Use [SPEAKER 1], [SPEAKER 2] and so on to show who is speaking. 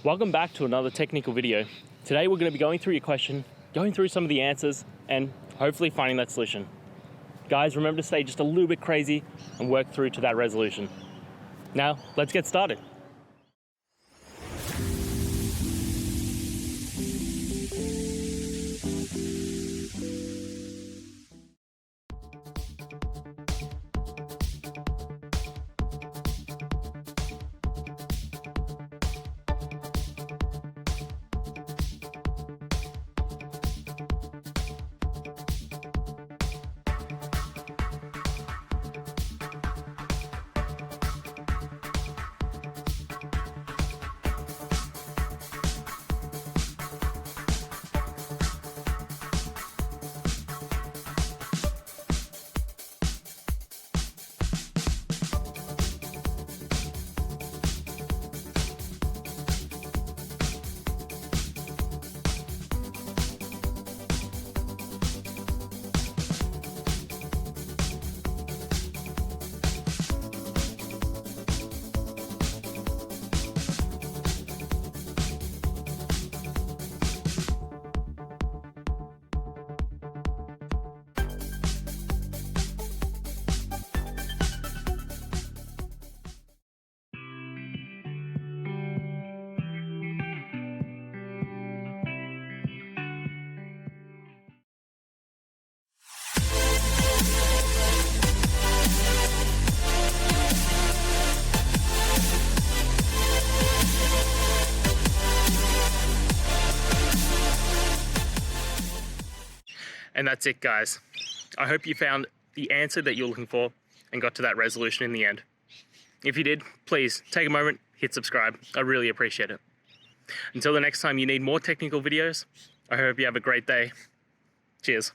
[SPEAKER 1] Welcome back to another technical video. Today we're going to be going through your question, going through some of the answers, and hopefully finding that solution. Guys, remember to stay just a little bit crazy and work through to that resolution. Now, let's get started. And that's it, guys. I hope you found the answer that you're looking for and got to that resolution in the end. If you did, please take a moment, hit subscribe. I really appreciate it. Until the next time you need more technical videos, I hope you have a great day. Cheers.